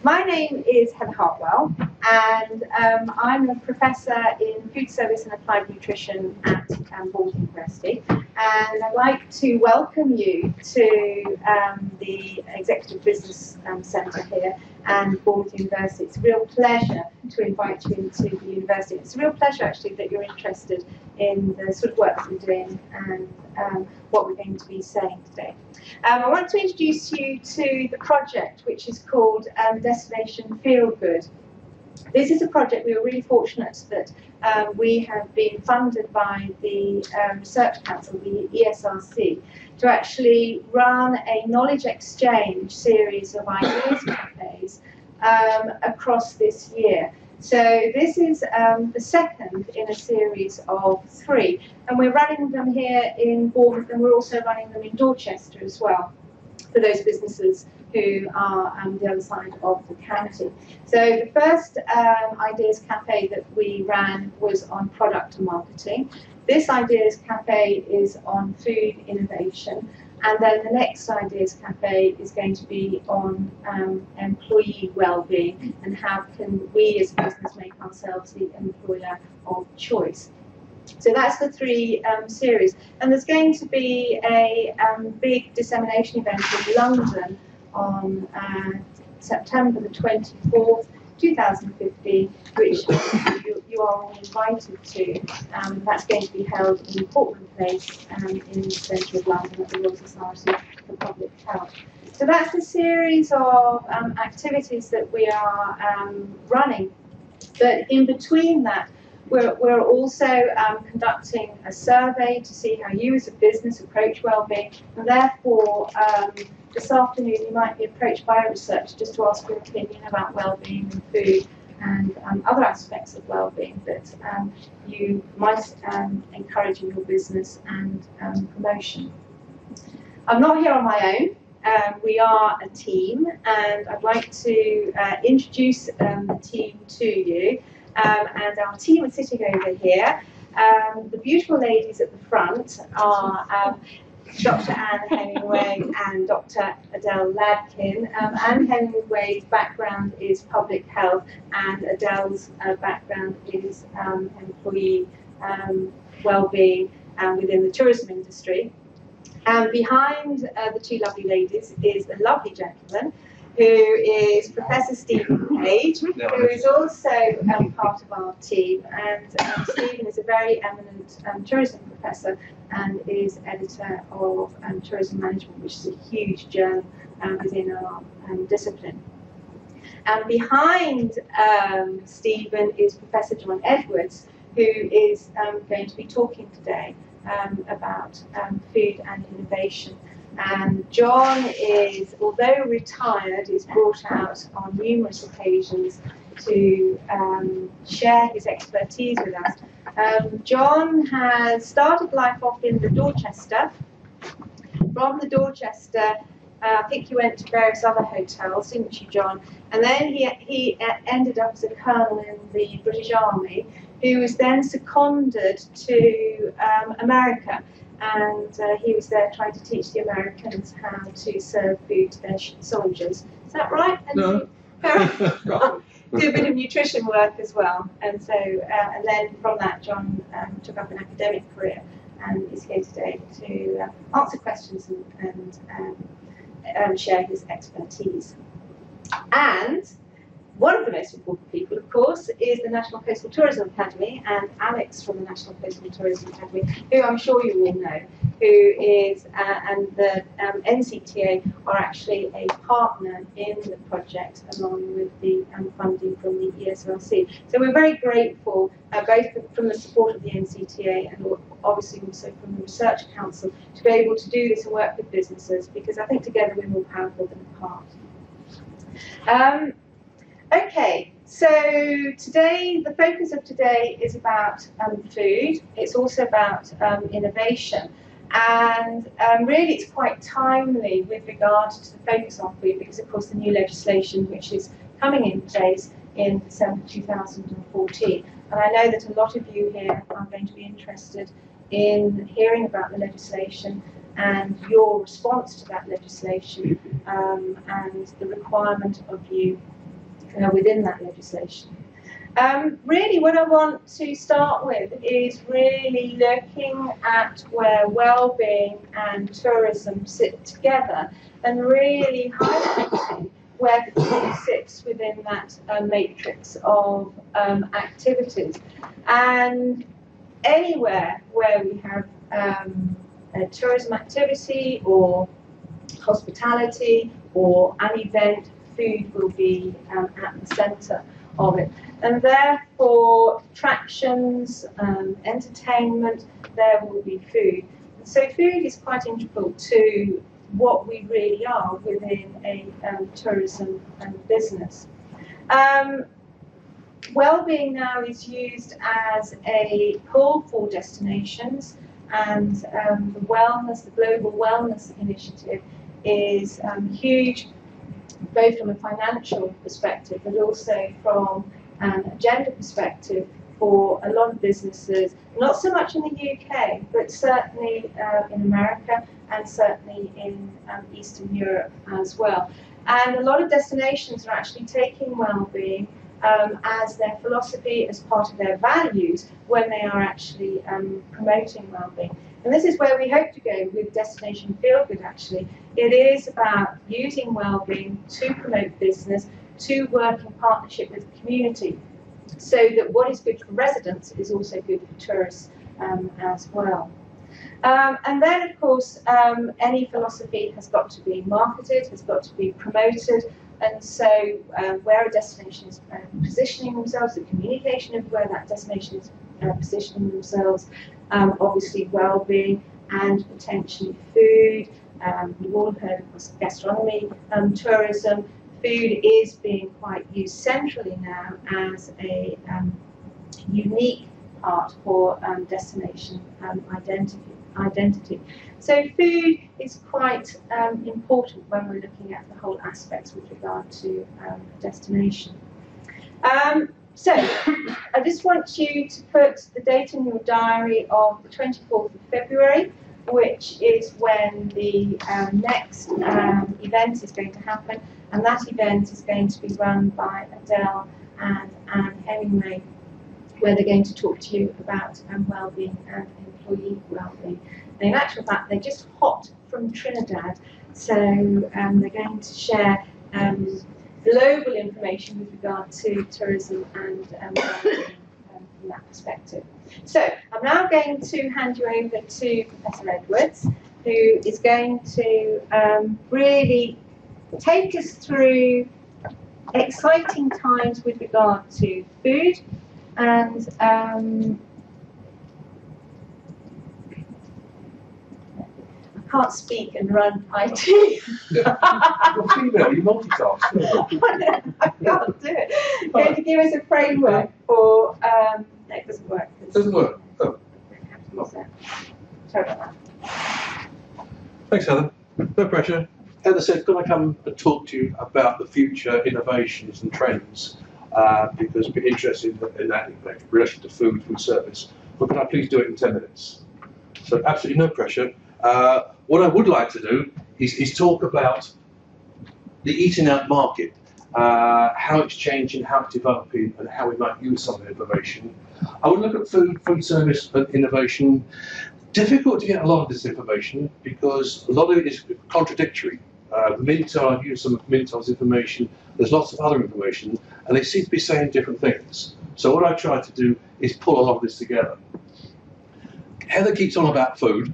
My name is Heather Hartwell, and I'm a professor in food service and applied nutrition at Bournemouth University. And I'd like to welcome you to the Executive Business Centre here and Bournemouth University. It's a real pleasure to invite you into the university. It's a real pleasure, actually, that you're interested in the sort of work that we're doing and what we're going to be saying today. I want to introduce you to the project, which is called Destination Feel Good. This is a project we were really fortunate that we have been funded by the Research Council, the ESRC, to actually run a knowledge exchange series of ideas cafes across this year. So this is the second in a series of 3, and we're running them here in Bournemouth, and we're also running them in Dorchester as well, for those businesses who are the other side of the county. So the first Ideas Cafe that we ran was on product and marketing. This Ideas Cafe is on food innovation. And then the next Ideas Cafe is going to be on employee well-being and how can we as a business make ourselves the employer of choice. So that's the 3 series. And there's going to be a big dissemination event in London on September the 24th, 2015, which you are all invited to. That's going to be held in Portland Place in the centre of London at the Royal Society for Public Health. So that's a series of activities that we are running. But in between that, we're also conducting a survey to see how you as a business approach wellbeing, and therefore this afternoon you might be approached by a researcher just to ask your opinion about wellbeing and food and other aspects of wellbeing that you might encourage in your business and promotion. I'm not here on my own. We are a team, and I'd like to introduce the team to you. And our team is sitting over here. The beautiful ladies at the front are Dr. Anne Hemingway and Dr. Adele Ladkin. Anne Hemingway's background is public health, and Adele's background is employee well-being within the tourism industry. And behind the 2 lovely ladies is a lovely gentleman who is Professor Stephen Page, who is also part of our team. And Stephen is a very eminent tourism professor and is editor of Tourism Management, which is a huge journal within our discipline. And behind Stephen is Professor John Edwards, who is going to be talking today about food and innovation. And John is, although retired, is brought out on numerous occasions to share his expertise with us. John has started life off in the Dorchester. From the Dorchester, I think you went to various other hotels, didn't you, John? And then he ended up as a colonel in the British Army, who was then seconded to America. And he was there trying to teach the Americans how to serve food to their soldiers. Is that right? And no. do a bit of nutrition work as well. And so, and then from that, John took up an academic career and is here today to answer questions and share his expertise. And one of the most important people, of course, is the National Coastal Tourism Academy, and Alex from the National Coastal Tourism Academy, who I'm sure you all know, who is, and the NCTA are actually a partner in the project, along with the funding from the ESRC. So we're very grateful, both from the support of the NCTA and obviously also from the Research Council, to be able to do this and work with businesses, because I think together we're more powerful than apart. Okay, so today, the focus of today is about food. It's also about innovation. And really it's quite timely with regard to the focus on food, because of course the new legislation which is coming in place in December 2014. And I know that a lot of you here are going to be interested in hearing about the legislation and your response to that legislation and the requirement of you within that legislation. Really what I want to start with is really looking at where well-being and tourism sit together and really highlighting where food sits within that matrix of activities. And anywhere where we have a tourism activity or hospitality or an event, food will be at the centre of it. And therefore, attractions, entertainment, there will be food. So food is quite integral to what we really are within a tourism business. Wellbeing now is used as a pull for destinations, and the wellness, the Global Wellness Initiative, is huge, both from a financial perspective, but also from an agenda perspective for a lot of businesses, not so much in the UK, but certainly in America and certainly in Eastern Europe as well. And a lot of destinations are actually taking well-being as their philosophy, as part of their values, when they are actually promoting well-being. And this is where we hope to go with Destination Feel Good, actually. It is about using well-being to promote business, to work in partnership with the community, so that what is good for residents is also good for tourists as well. And then, of course, any philosophy has got to be marketed, has got to be promoted, and so where a destination is positioning themselves, the communication of where that destination is positioning themselves, obviously well-being and potentially food. You've all heard of gastronomy, tourism. Food is being quite used centrally now as a unique part for destination identity. So food is quite important when we're looking at the whole aspects with regard to destination. So I just want you to put the date in your diary of the 24th of February, which is when the next event is going to happen, and that event is going to be run by Adele and Anne Hemingway, where they're going to talk to you about well-being and employee well-being. And in actual fact, they're just hot from Trinidad, so they're going to share global information with regard to tourism and well-being from that perspective. So I'm now going to hand you over to Professor Edwards, who is going to really take us through exciting times with regard to food and I can't speak and run IT. You're female, you multitask. I can't do it. Going to give us a framework for it doesn't work. It doesn't work. Oh. Sorry about that. Thanks, Heather. No pressure. Heather said, can I come and talk to you about the future innovations and trends? Because we're interested in that in relation to food service. But can I please do it in 10 minutes? So absolutely no pressure. What I would like to do is talk about the eating out market, how it's changing, how it's developing, and how we might use some of the information. I would look at food service and innovation. Difficult to get a lot of this information because a lot of it is contradictory. Mintel, I've used some of Mintel's information. There's lots of other information, and they seem to be saying different things. So what I try to do is pull a lot of this together. Heather keeps on about food.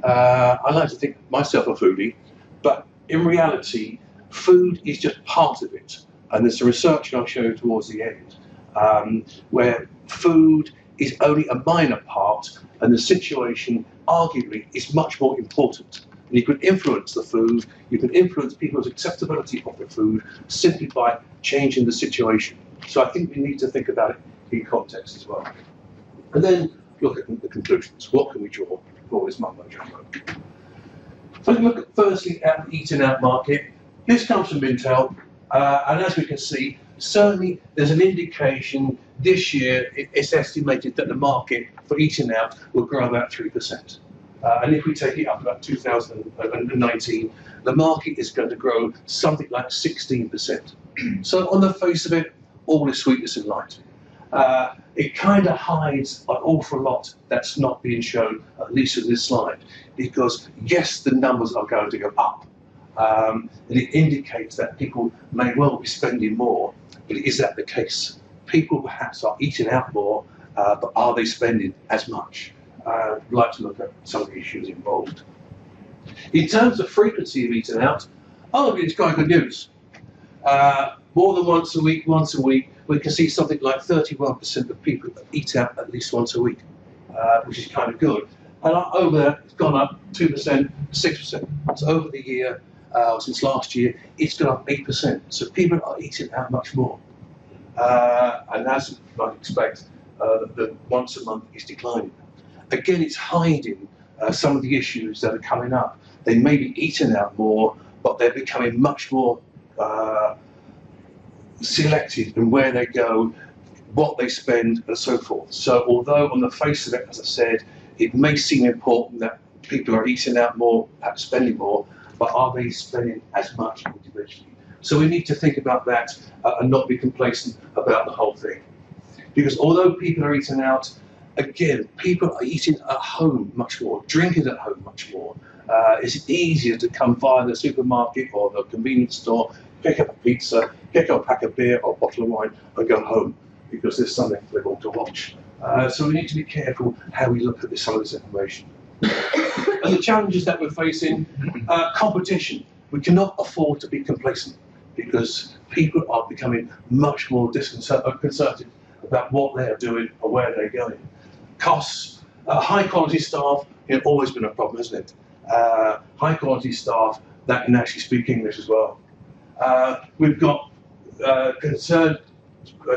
I like to think myself a foodie, but in reality, food is just part of it. And there's some research I'll show you towards the end, where food is only a minor part, and the situation, arguably, is much more important. And you can influence the food, you can influence people's acceptability of the food simply by changing the situation. So I think we need to think about it in context as well. And then look at the conclusions. What can we draw from all this mumbo jumbo? So we can look at, firstly, at the eating out market. This comes from Mintel, and as we can see, certainly there's an indication this year it's estimated that the market for eating out will grow about 3%. And if we take it up to about 2019, the market is going to grow something like 16%. So on the face of it, all is sweetness and light. It kind of hides an awful lot that's not being shown, at least in this slide, because yes, the numbers are going to go up. And it indicates that people may well be spending more, but is that the case? People perhaps are eating out more, but are they spending as much? I'd like to look at some of the issues involved. In terms of frequency of eating out, it's quite good news. More than once a week, we can see something like 31% of people eat out at least once a week, which is kind of good. And over there, it's gone up 2%, 6%. So over the year, since last year, it's gone up 8%. So people are eating out much more. And as you might expect, the once a month is declining. Again, it's hiding some of the issues that are coming up. They may be eating out more, but they're becoming much more selective in where they go, what they spend, and so forth. So although on the face of it, as I said, it may seem important that people are eating out more, perhaps spending more, but are they spending as much individually? So we need to think about that and not be complacent about the whole thing. Because although people are eating out, again, people are eating at home much more, drinking at home much more. It's easier to come via the supermarket or the convenience store, pick up a pizza, pick up a pack of beer or a bottle of wine and go home because there's something they want to watch. So we need to be careful how we look at some of this information. And the challenges that we're facing, competition. We cannot afford to be complacent because people are becoming much more concerted about what they are doing or where they're going. Costs, high quality staff, it's always been a problem, hasn't it? High quality staff that can actually speak English as well. We've got concerned,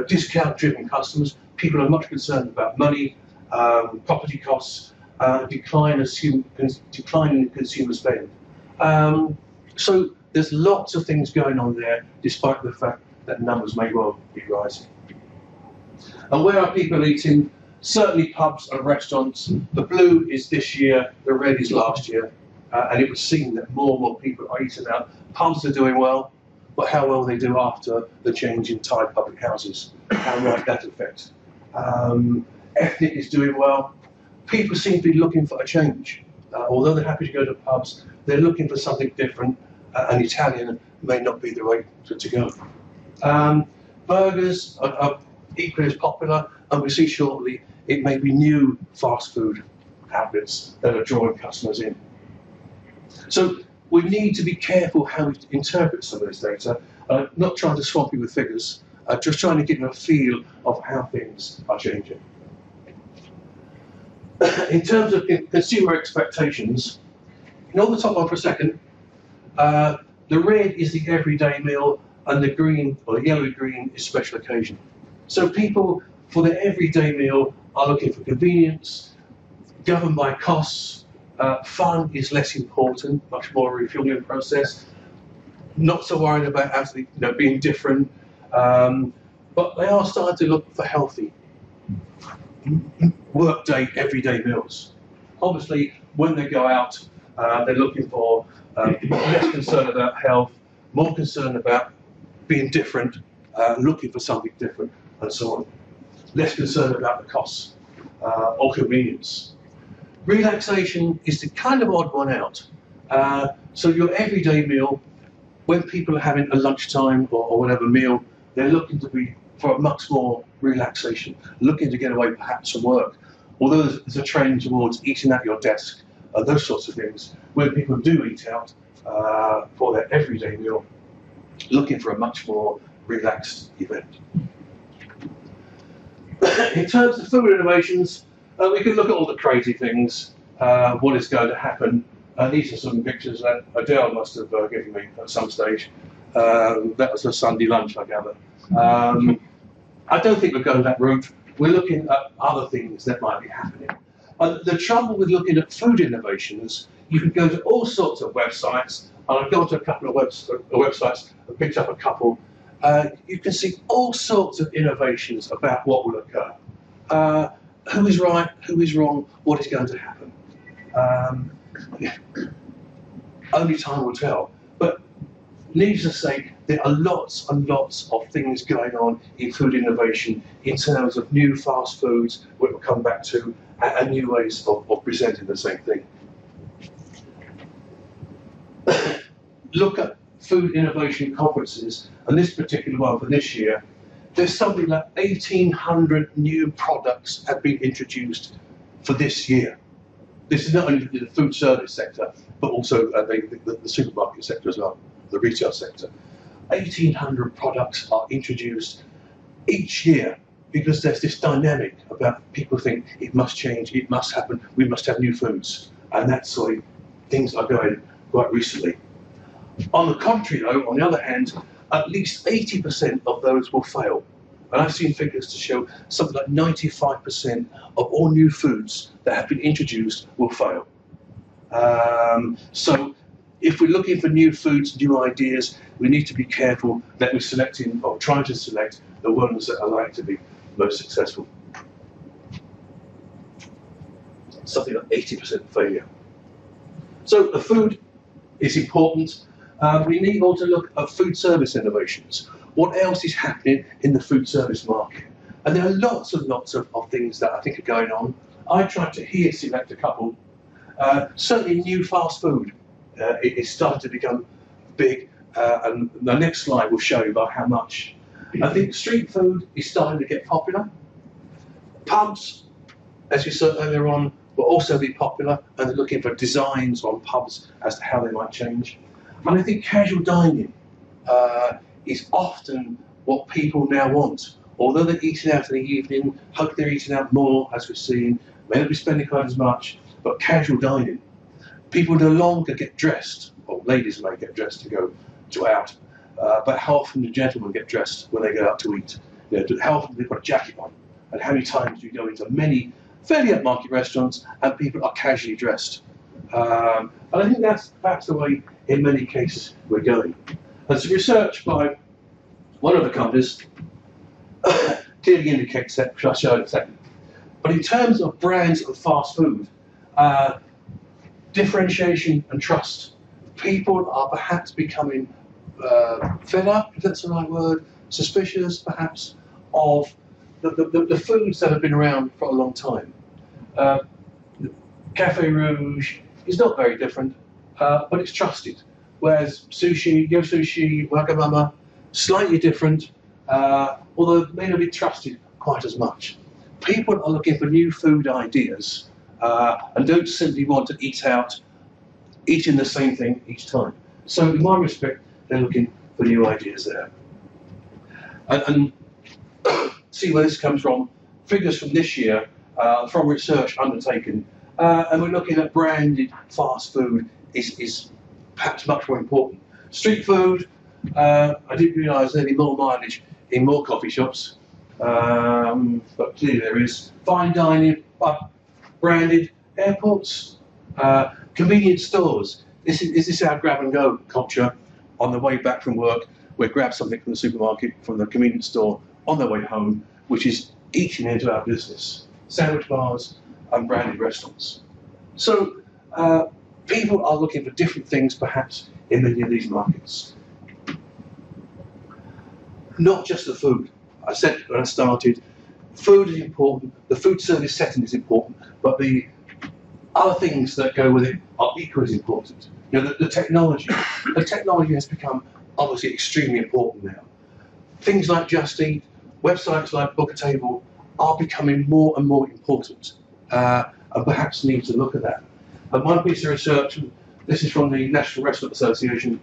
discount driven customers. People are much concerned about money, property costs, decline in consumer spend. So there's lots of things going on there, despite the fact that numbers may well be rising. And where are people eating? Certainly pubs and restaurants. The blue is this year, the red is last year. And it would seem that more and more people are eating out. Pubs are doing well, but how well they do after the change in Thai public houses, how might that affect? Ethnic is doing well. People seem to be looking for a change. Although they're happy to go to pubs, they're looking for something different, and Italian may not be the way to go. Burgers are equally as popular, and we see shortly it may be new fast food outlets that are drawing customers in. So we need to be careful how we interpret some of this data, not trying to swamp you with figures, just trying to give you a feel of how things are changing. In terms of consumer expectations, hold the top on for a second. The red is the everyday meal, and the green, or the yellowy-green, is special occasion. So people, for their everyday meal, are looking for convenience, governed by costs. Fun is less important, much more a refueling process. Not so worried about actually, being different, but they are starting to look for healthy workday, everyday meals. Obviously, when they go out, they're looking for less concern about health, more concerned about being different, looking for something different, and so on. Less concerned about the costs or convenience. Relaxation is the kind of odd one out. So your everyday meal, when people are having a lunchtime or whatever meal, they're looking to be for much more relaxation, looking to get away perhaps from work. Although there's a trend towards eating at your desk, those sorts of things, where people do eat out for their everyday meal, looking for a much more relaxed event. In terms of food innovations, we can look at all the crazy things, what is going to happen. These are some pictures that Adele must have given me at some stage. That was a Sunday lunch, I gather. I don't think we're going that route. We're looking at other things that might be happening. The trouble with looking at food innovations, you can go to all sorts of websites, and I've gone to a couple of websites and picked up a couple. You can see all sorts of innovations about what will occur. Who is right, who is wrong, what is going to happen. Um, only time will tell. But needless to say, there are lots and lots of things going on in food innovation in terms of new fast foods, which we'll come back to, and new ways of presenting the same thing. Look at food innovation conferences, and this particular one for this year, there's something like 1,800 new products have been introduced for this year. This is not only in the food service sector, but also the supermarket sector as well, the retail sector. 1,800 products are introduced each year because there's this dynamic about people think it must change, it must happen, we must have new foods. And that's sort of things are going quite recently. On the contrary though, on the other hand, at least 80% of those will fail. And I've seen figures to show something like 95% of all new foods that have been introduced will fail. So if we're looking for new foods, new ideas, we need to be careful that we're selecting or trying to select the ones that are likely to be most successful. Something like 80% failure. So the food is important. We need also to look at food service innovations. What else is happening in the food service market? And there are lots and lots of things that I think are going on. I tried to here select a couple. Certainly new fast food it is starting to become big, and the next slide will show you about how much. I think street food is starting to get popular. Pubs, as you saw earlier on, will also be popular, and they're looking for designs on pubs as to how they might change. And I think casual dining is often what people now want. Although they're eating out in the evening, hope they're eating out more, as we've seen, may not be spending quite as much, but casual dining. People no longer get dressed, or ladies may get dressed to go out, but how often do gentlemen get dressed when they go out to eat? You know, how often do they put a jacket on? And how many times do you go into many fairly upmarket restaurants and people are casually dressed? And I think that's the way, in many cases, we're going. And some research by one of the companies clearly indicates that, which I'll show in a second. But in terms of brands of fast food, differentiation and trust, people are perhaps becoming fed up, if that's the right word, suspicious perhaps, of the foods that have been around for a long time. Café Rouge is not very different, but it's trusted. Whereas sushi, Yo Sushi, Wagamama, slightly different, although it may not be trusted quite as much. People are looking for new food ideas and don't simply want to eat out, eating the same thing each time. So in my respect, they're looking for new ideas there. And see where this comes from, figures from this year, from research undertaken, and we're looking at branded fast food is perhaps much more important. Street food, I didn't realise there'd be more mileage in more coffee shops, but clearly there is. Fine dining, branded, airports, convenience stores. This is our grab and go culture. On the way back from work, we grab something from the supermarket, from the convenience store on their way home, which is eating into our business. Sandwich bars and branded restaurants. So people are looking for different things perhaps in many of these markets. Not just the food. I said when I started, food is important, the food service setting is important, but the other things that go with it are equally as important. You know, the technology. The technology has become obviously extremely important now. Things like Just Eat, websites like Book a Table are becoming more and more important, and perhaps need to look at that. And one piece of research, this is from the National Restaurant Association,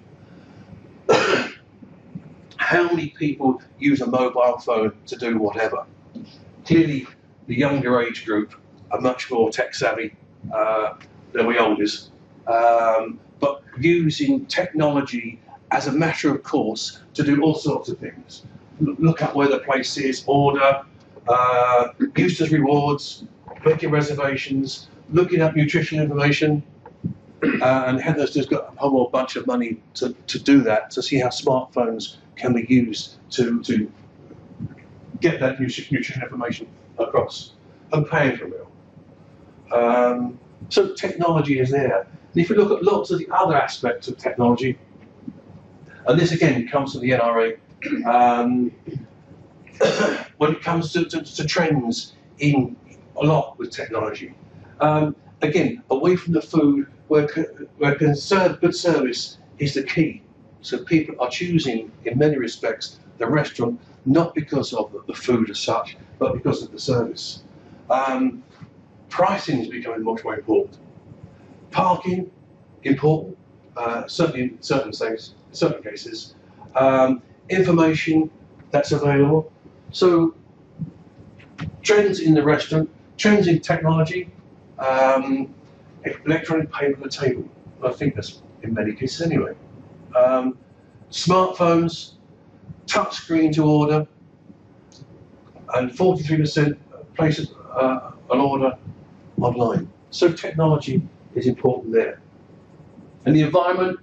how many people use a mobile phone to do whatever? Clearly, the younger age group are much more tech savvy than we oldest, but using technology as a matter of course to do all sorts of things. Look up where the place is, order, use as rewards, making reservations, looking up nutrition information, and Heather's just got a whole bunch of money to do that, to see how smartphones can be used to get that nutrition information across, and paying for it. So technology is there. And if you look at lots of the other aspects of technology, and this again comes from the NRA, when it comes to trends in a lot with technology. Again, away from the food, where good service is the key. So people are choosing, in many respects, the restaurant not because of the food as such, but because of the service. Pricing is becoming much more important. Parking, important, certainly in certain cases. Information that's available. So trends in the restaurant, trends in technology, electronic payment at the table. I think that's in many cases anyway. Smartphones, touch screen to order, and 43% places an order online. So technology is important there. And the environment,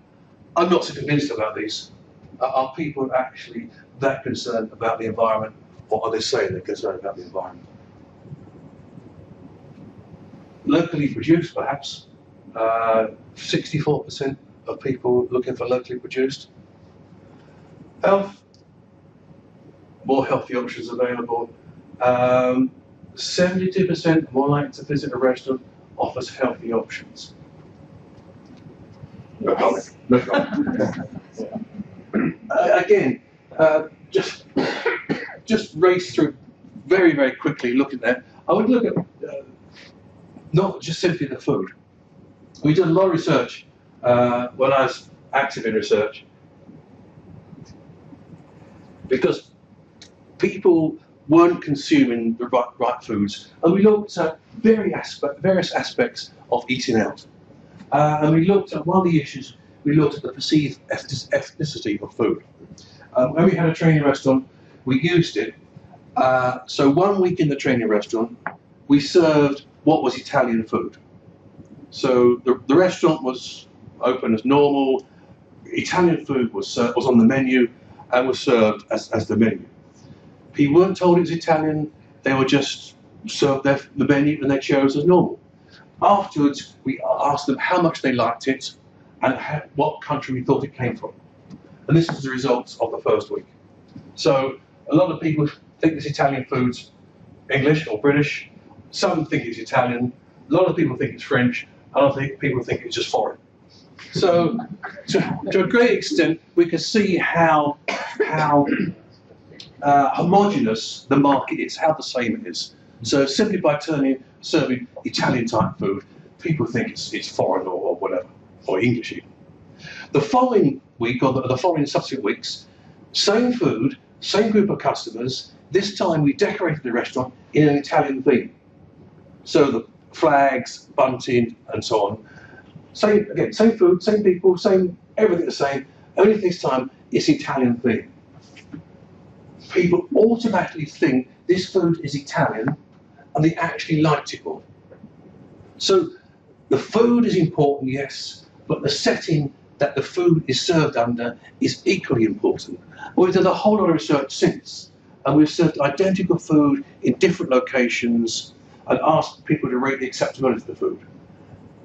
I'm not so convinced about these. Are people actually that concerned about the environment, or are they saying they're concerned about the environment? Locally produced, perhaps. 64% of people looking for locally produced. Health, more healthy options available. 72% more likely to visit a restaurant offers healthy options. No comment. No comment. Again, just race through very, very quickly looking at. I would look at not just simply the food. We did a lot of research when I was active in research, because people weren't consuming the right foods, and we looked at various aspects of eating out. And we looked at one of the issues. We looked at the perceived ethnicity of food. When we had a training restaurant, we used it. So 1 week in the training restaurant, we served what was Italian food. So the restaurant was open as normal. Italian food was on the menu and was served as the menu. People weren't told it was Italian. They were just served the menu and they chose as normal. Afterwards, we asked them how much they liked it and what country we thought it came from. And this is the results of the first week. So a lot of people think this Italian food's English or British. Some think it's Italian. A lot of people think it's French. And I think people think it's just foreign. So to a great extent, we can see how homogenous the market is, how the same it is. So simply by serving Italian type food, people think it's foreign or whatever, or English even. The following week, or the following subsequent weeks, same food, same group of customers. This time we decorated the restaurant in an Italian theme. So the flags, bunting, and so on. Same food, same people, same everything the same. Only this time it's Italian theme. People automatically think this food is Italian, and they actually liked it more. So the food is important, yes, but the setting that the food is served under is equally important. We've done a whole lot of research since, and we've served identical food in different locations and asked people to rate the acceptability of the food.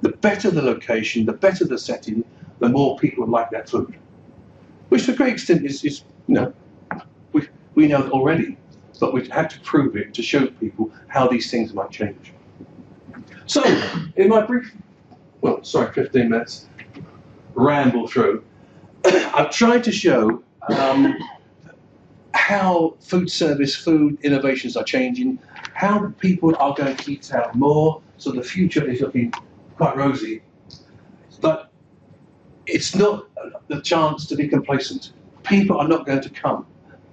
The better the location, the better the setting, the more people like that food. Which to a great extent is we know it already, but we've had to prove it to show people how these things might change. So, in my brief, 15 minutes, ramble through, I've tried to show how food service, food innovations are changing, how people are going to eat out more, so the future is looking quite rosy. But it's not the chance to be complacent. People are not going to come.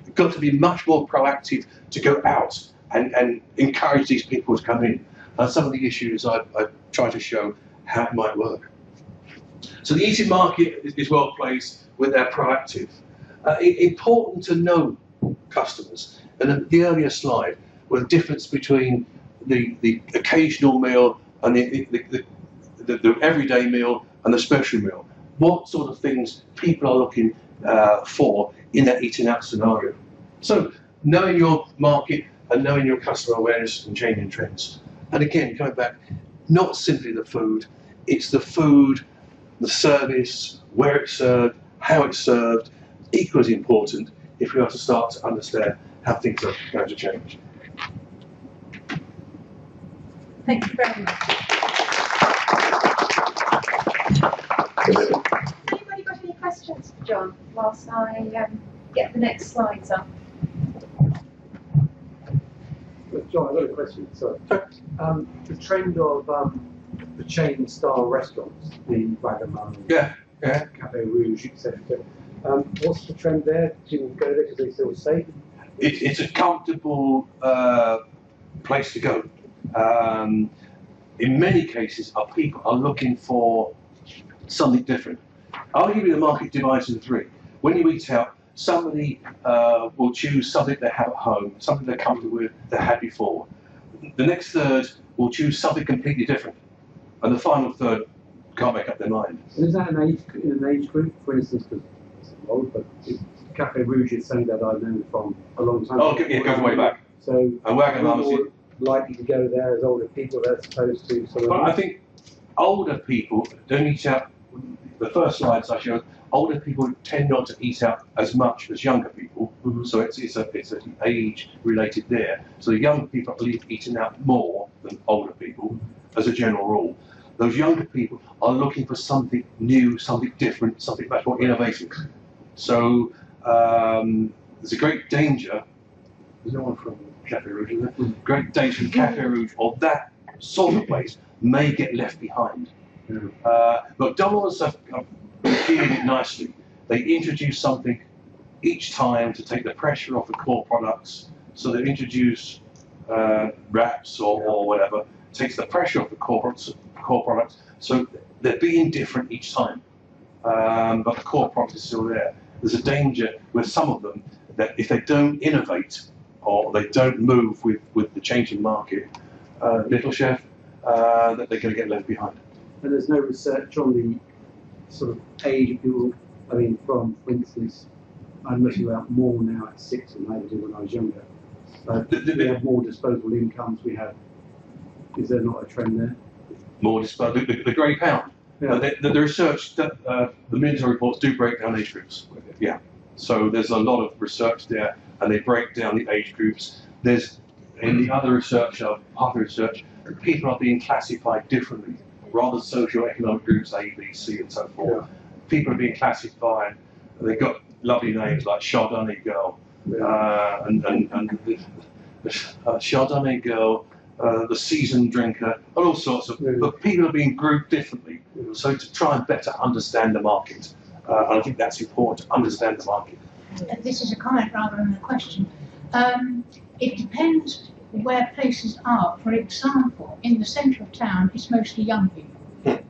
We've got to be much more proactive to go out and encourage these people to come in. And some of the issues I've tried to show how it might work. So the eating market is well placed when they're proactive. Important to know customers. And the earlier slide, was the difference between the occasional meal and the everyday meal and the special meal. What sort of things people are looking for in that eating out scenario. So knowing your market and knowing your customer awareness and changing trends. And again, coming back, not simply the food, it's the food, the service, where it's served, how it's served, equally important if we are to start to understand how things are going to change. Thank you very much. Anybody got any questions for John whilst I get the next slides up? John, I've got a question. Sorry. The trend of the chain-style restaurants, the Wagamama, Café Rouge, etc. What's the trend there? Do you go there because they feel safe? It's a comfortable place to go. In many cases, people are looking for something different. I'll give you the market divides into three. When you eat out, somebody will choose something they have at home, something they're comfortable with, they had before. The next third will choose something completely different. And the final third can't make up their mind. And is that an age group, for instance, because it's old, but Café Rouge is something that I've known from a long time ago. Yeah, it goes way back. So, and Wagamama's likely to go there as older people as opposed to some Well, I think older people don't eat out. The first slides I showed, older people tend not to eat out as much as younger people. So it's an age related there. So the young people are eating out more than older people, as a general rule. Those younger people are looking for something new, something different, something much more innovative. So there's a great danger. There's no one from Café Rouge, is there? Great danger from Café Rouge or that sort of place may get left behind. McDonald's have geared it nicely. They introduce something each time to take the pressure off the core products. So they introduce wraps or whatever, takes the pressure off the core products. So they're being different each time, but the core product is still there. There's a danger with some of them that if they don't innovate or they don't move with the changing market, Little Chef, that they're going to get left behind. And there's no research on the sort of age of people. I mean, for instance, I'm looking about more now at 6 than I did when I was younger. We have more disposable incomes. Is there not a trend there? More disposable. The grey pound. Yeah. The research that the Minter reports do break down age groups. Yeah. So there's a lot of research there, and they break down the age groups. There's in the other research, other research, people are being classified differently. Rather than socio-economic groups A, B, C, and so forth. Yeah. People are being classified. They've got lovely names like Chardonnay Girl, and Chardonnay Girl, the seasoned drinker, and all sorts of. But people are being grouped differently, so to try and better understand the market. And I think that's important to understand the market. This is a comment rather than a question. It depends where places are. For example, in the centre of town, it's mostly young people.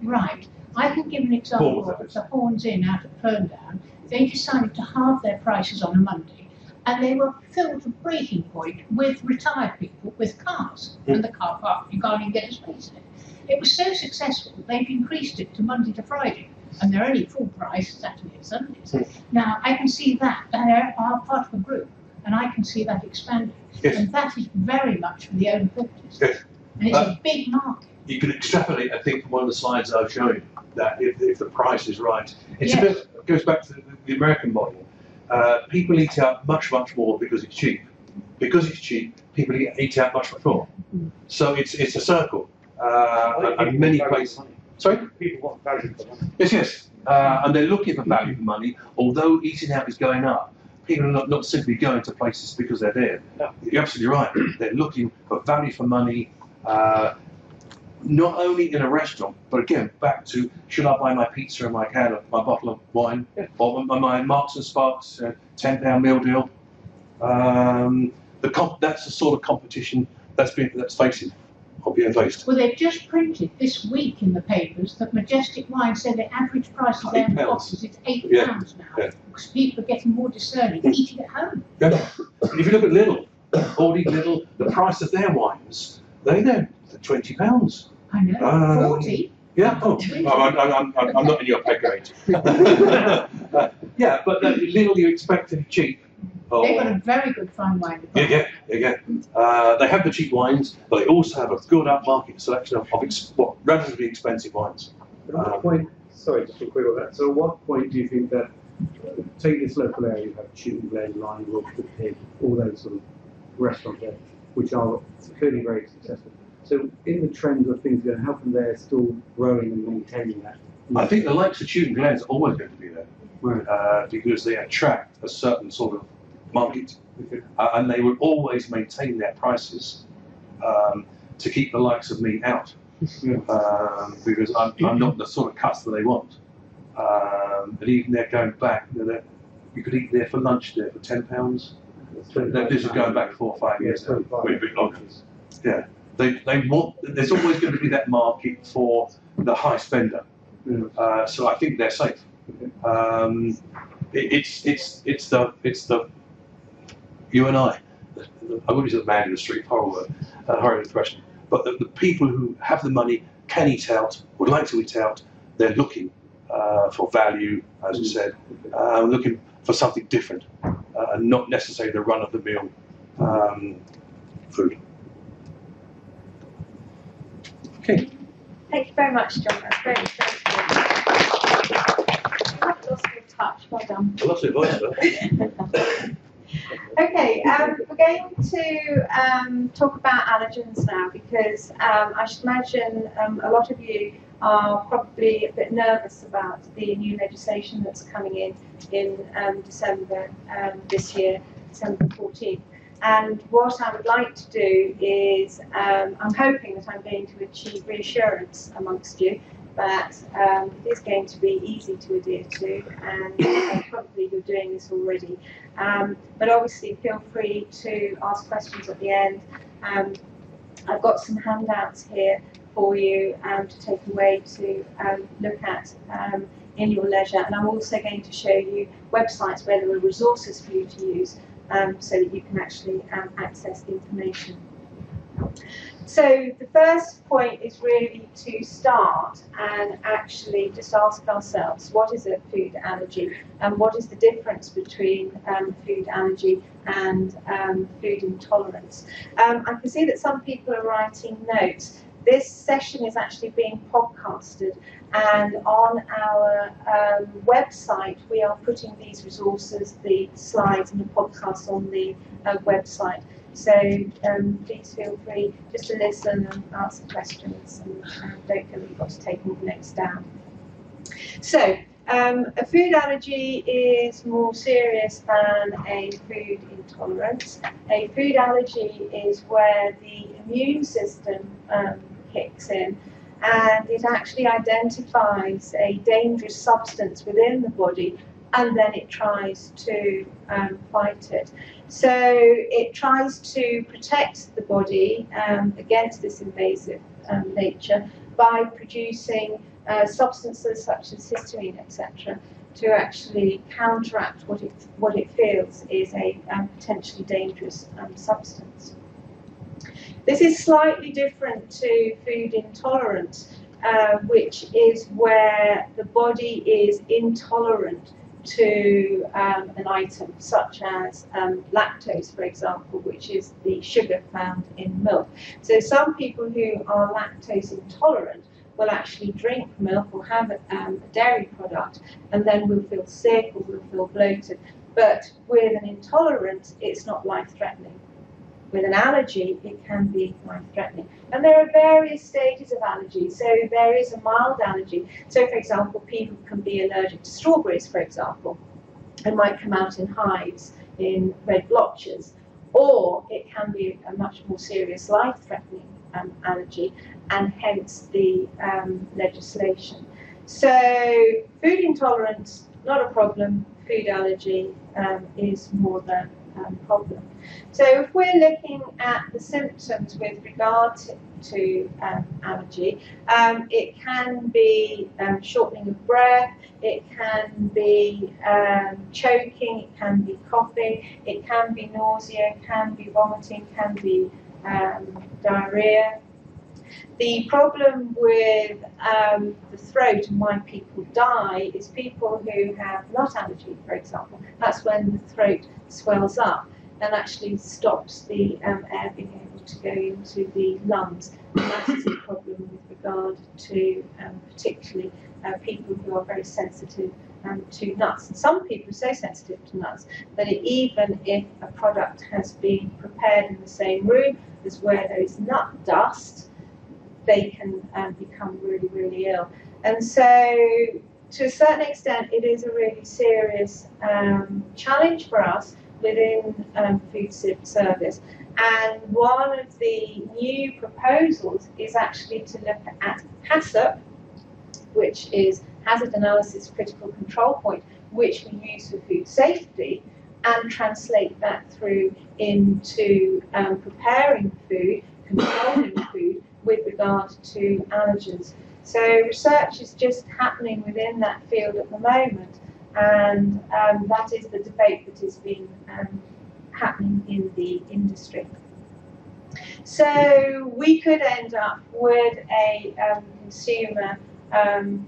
Right. I can give an example of the Horns Inn out at Ferndown. They decided to halve their prices on a Monday, and they were filled to breaking point with retired people with cars. And the car park, you can't even get a space in it. It was so successful, they've increased it to Monday to Friday, and they're only full price Saturday and Sundays. Now, I can see that. They are part of a group, and I can see that expanding. Yes. And that is very much for the over 50s. Yes. And it's a big market. You can extrapolate, I think, from one of the slides I've shown, that if the price is right, it's a bit, it goes back to the American model. People eat out much more because it's cheap. Because it's cheap, people eat out much more. So it's a circle. And many places. Sorry? People want value for money. Yes. And they're looking for value for money, although eating out is going up. People are not simply going to places because they're there. No. You're absolutely right. They're looking for value for money, not only in a restaurant, but again, back to, should I buy my pizza and my can of my bottle of wine, or my Marks and Sparks £10 meal deal? That's the sort of competition that's facing. Being faced. Well, they've just printed this week in the papers that Majestic Wine said the average price of their boxes is £8 now, because people are getting more discerning, eating at home. Yeah. If you look at Lidl, Aldi, Lidl, the price of their wines, they're £20. I know, 40. Yeah. Oh, I'm not in your pay grade. Yeah, but Lidl you expect to be cheap, Oh, They've got a very good fine wine department. yeah. They have the cheap wines, but they also have a good upmarket selection of relatively expensive wines. At what point, sorry, just a quick on that. So at what point do you think that, take this local area, you have Shooting Glen, Lion, Wilford Pig, all those sort of restaurants there, which are clearly very successful. So in the trend of things going, how come they're still growing and maintaining that? I think the likes of Shooting Glen is always going to be there, Right. because they attract a certain sort of market, and they will always maintain their prices to keep the likes of me out, because I'm not the sort of customer they want. And even they're going back, you could eat there for lunch there for £10. This is going back 4 or 5 years now, maybe a bit longer. Yeah, they want. There's always going to be that market for the high spender. So I think they're safe. It's the you and I wouldn't say the man in the street, horrible expression, but the people who have the money, can eat out, would like to eat out, they're looking for value, as you said, looking for something different, and not necessarily the run-of-the-mill food. Okay. Thank you very much, John. That's very interesting. I've lost your touch. Well done. I lost your voice, though. Okay, we're going to talk about allergens now, because I should imagine a lot of you are probably a bit nervous about the new legislation that's coming in December this year, December 14th. And what I would like to do is, I'm hoping that I'm going to achieve reassurance amongst you that it is going to be easy to adhere to, and probably you're doing this already. But obviously feel free to ask questions at the end. I've got some handouts here for you to take away to look at in your leisure, and I'm also going to show you websites where there are resources for you to use so that you can actually access the information. So the first point is really to start and actually just ask ourselves, what is a food allergy, and what is the difference between food allergy and food intolerance? I can see that some people are writing notes. This session is actually being podcasted, and on our website we are putting these resources, the slides and the podcast on the website. So please feel free just to listen and ask questions, and don't feel you've got to take all the notes down. So a food allergy is more serious than a food intolerance. A food allergy is where the immune system kicks in, and it actually identifies a dangerous substance within the body, and then it tries to fight it. So it tries to protect the body against this invasive nature by producing substances such as histamine, etc., to actually counteract what it feels is a potentially dangerous substance. This is slightly different to food intolerance, which is where the body is intolerant to an item such as lactose, for example, which is the sugar found in milk. So some people who are lactose intolerant will actually drink milk or have a dairy product, and then will feel sick or will feel bloated. But with an intolerance, it's not life-threatening. With an allergy, it can be life-threatening. And there are various stages of allergy. So there is a mild allergy. So for example, people can be allergic to strawberries, for example, and might come out in hives, in red blotches. Or it can be a much more serious life-threatening allergy, and hence the legislation. So food intolerance, not a problem. Food allergy is more the problem. So if we're looking at the symptoms with regard to allergy, it can be shortening of breath, it can be choking, it can be coughing, it can be nausea, it can be vomiting, it can be diarrhea. The problem with the throat and why people die is people who have nut allergy, for example. That's when the throat swells up and actually stops the air being able to go into the lungs. And that is a problem with regard to particularly people who are very sensitive to nuts. And some people are so sensitive to nuts that even if a product has been prepared in the same room as where there is nut dust, they can become really, really ill. And so, to a certain extent, it is a really serious challenge for us within food service. And one of the new proposals is actually to look at HACCP, which is Hazard Analysis Critical Control Point, which we use for food safety, and translate that through into preparing food, controlling food with regard to allergens. So research is just happening within that field at the moment, and that is the debate that has been happening in the industry. So we could end up with a consumer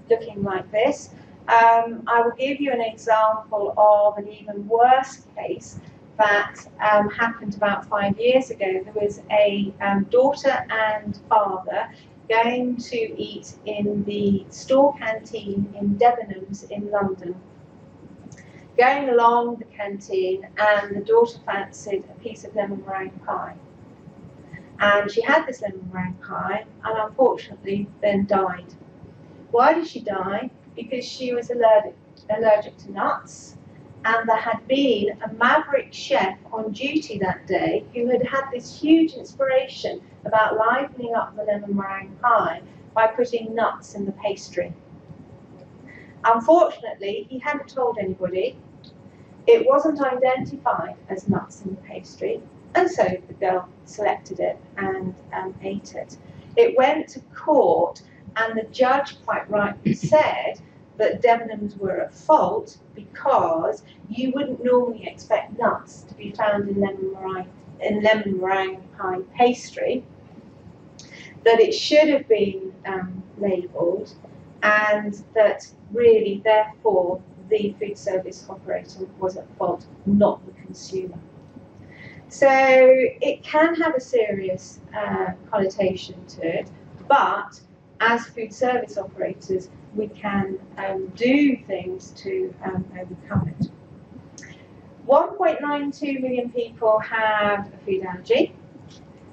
looking like this. I will give you an example of an even worse case that happened about 5 years ago. There was a daughter and father going to eat in the store canteen in Debenhams in London. Going along the canteen, and the daughter fancied a piece of lemon meringue pie. And she had this lemon meringue pie, and unfortunately then died. Why did she die? Because she was allergic to nuts, and there had been a maverick chef on duty that day who had had this huge inspiration about livening up the lemon meringue pie by putting nuts in the pastry. Unfortunately, he hadn't told anybody. It wasn't identified as nuts in the pastry, and so the girl selected it and ate it. It went to court, and the judge quite rightly said that Debenhams were at fault because you wouldn't normally expect nuts to be found in lemon meringue pie pastry, that it should have been labelled, and that really, therefore, the food service operator was at fault, not the consumer. So it can have a serious connotation to it, but as food service operators, we can do things to overcome it. 1.92 million people have a food allergy.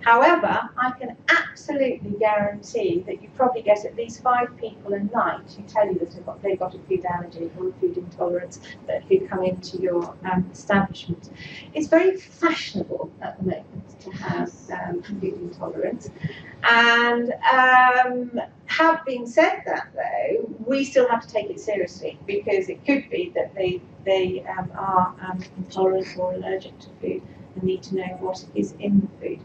However, I can absolutely guarantee that you probably get at least 5 people a night who tell you that they've got a food allergy or a food intolerance who come into your establishment. It's very fashionable at the moment to have food intolerance. And having said that, though, we still have to take it seriously, because it could be that they are intolerant or allergic to food and need to know what is in the food.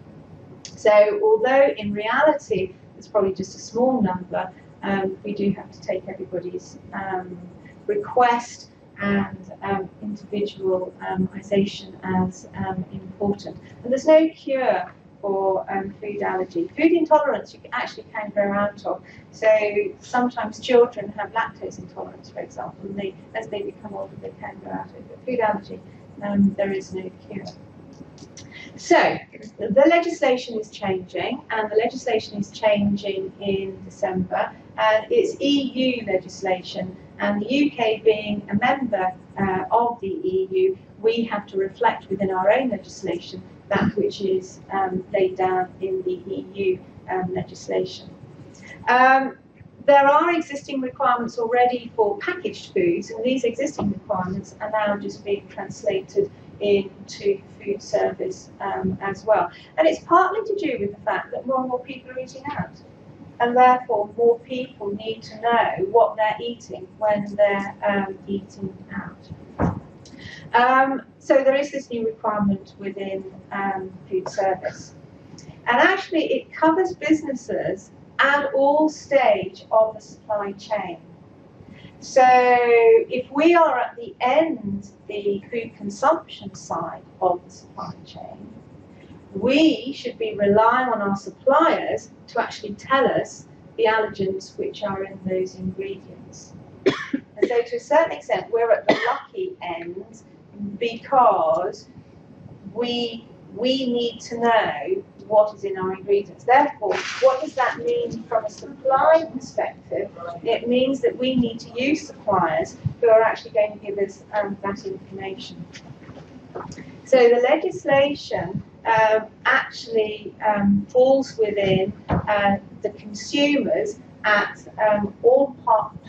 So although in reality it's probably just a small number, we do have to take everybody's request and individualisation as important. And there's no cure for food allergy. Food intolerance you actually can grow out of. So sometimes children have lactose intolerance, for example, and as they become older they can grow out of it. But food allergy, there is no cure. So, the legislation is changing, and the legislation is changing in December, and it's EU legislation, and the UK being a member of the EU, we have to reflect within our own legislation that which is laid down in the EU legislation. There are existing requirements already for packaged foods, and these existing requirements are now just being translated into food service as well. And it's partly to do with the fact that more and more people are eating out, and therefore more people need to know what they're eating when they're eating out. So there is this new requirement within food service. And actually it covers businesses at all stage of the supply chain. So if we are at the end, the food consumption side of the supply chain, we should be relying on our suppliers to actually tell us the allergens which are in those ingredients. And so to a certain extent, we're at the lucky end because we need to know what is in our ingredients. Therefore, what does that mean from a supply perspective? It means that we need to use suppliers who are actually going to give us that information. So the legislation actually falls within the consumers at all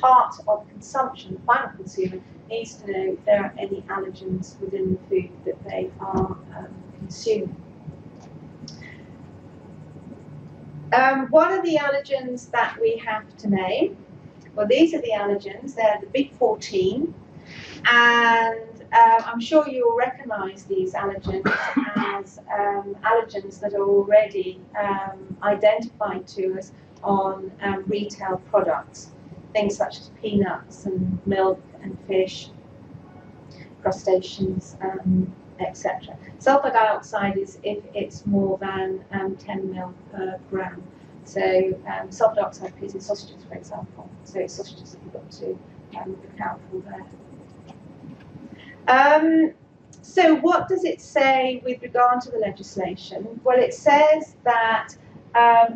part of consumption. The final consumer needs to know if there are any allergens within the food that they are consuming. What are the allergens that we have to name? Well, these are the allergens. They're the big 14. And I'm sure you'll recognise these allergens as allergens that are already identified to us on retail products. Things such as peanuts and milk and fish, crustaceans, etc. Sulfur dioxide is if it's more than 10 ml per gram. So sulfur dioxide appears in sausages, for example. So it's sausages that you've got to look out for there. So what does it say with regard to the legislation? Well, it says that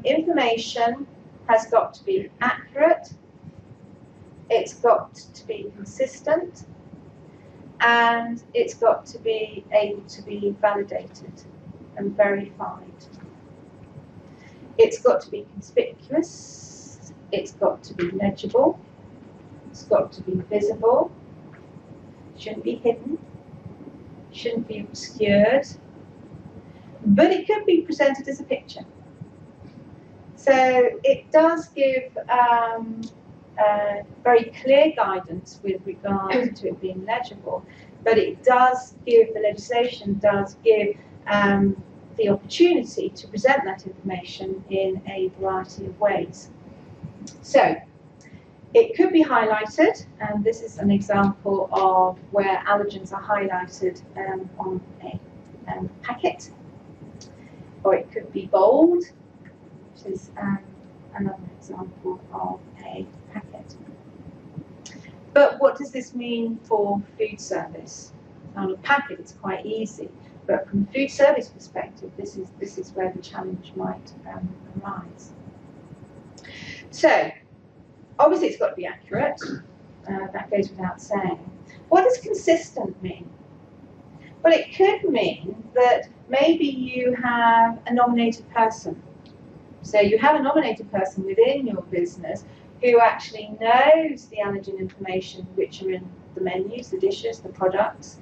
information has got to be accurate, it's got to be consistent, and it's got to be able to be validated and verified. It's got to be conspicuous, it's got to be legible, it's got to be visible, shouldn't be hidden, shouldn't be obscured, but it could be presented as a picture. So it does give very clear guidance with regard to it being legible, but it does give, the legislation does give the opportunity to present that information in a variety of ways. So it could be highlighted, and this is an example of where allergens are highlighted on a packet, or it could be bold, which is another example of a packet. But what does this mean for food service? On a packet, it's quite easy, but from a food service perspective, this is where the challenge might arise. So, obviously, it's got to be accurate. That goes without saying. What does consistent mean? Well, it could mean that maybe you have a nominated person. So you have a nominated person within your business who actually knows the allergen information which are in the menus, the dishes, the products,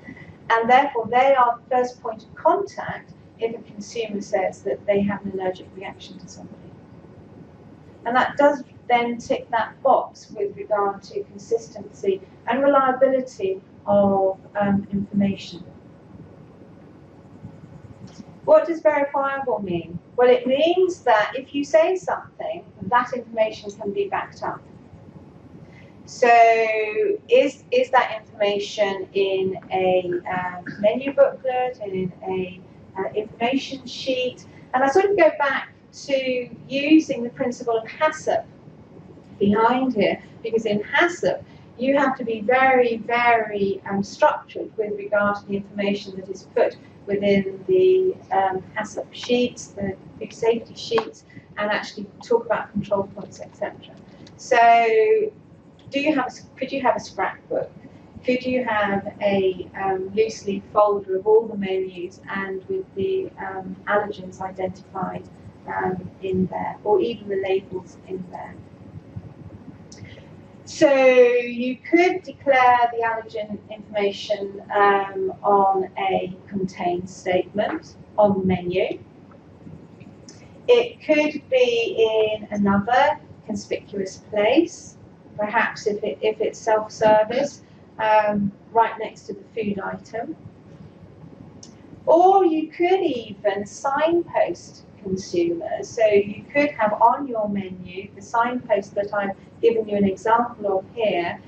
and therefore they are the first point of contact if a consumer says that they have an allergic reaction to somebody. And that does then tick that box with regard to consistency and reliability of information. What does verifiable mean? Well, it means that if you say something, that information can be backed up. So is that information in a menu booklet, in a information sheet? And I sort of go back to using the principle of HACCP behind here, because in HACCP you have to be very, very structured with regard to the information that is put within the HACCP sheets, the food safety sheets, and actually talk about control points, etc. So, could you have a scrapbook? Could you have a loose leaf folder of all the menus and with the allergens identified in there, or even the labels in there? So you could declare the allergen information on a contain statement on the menu. It could be in another conspicuous place, perhaps if it's self-service, right next to the food item. Or you could even signpost consumers. So you could have on your menu the signpost that I've given you an example of here: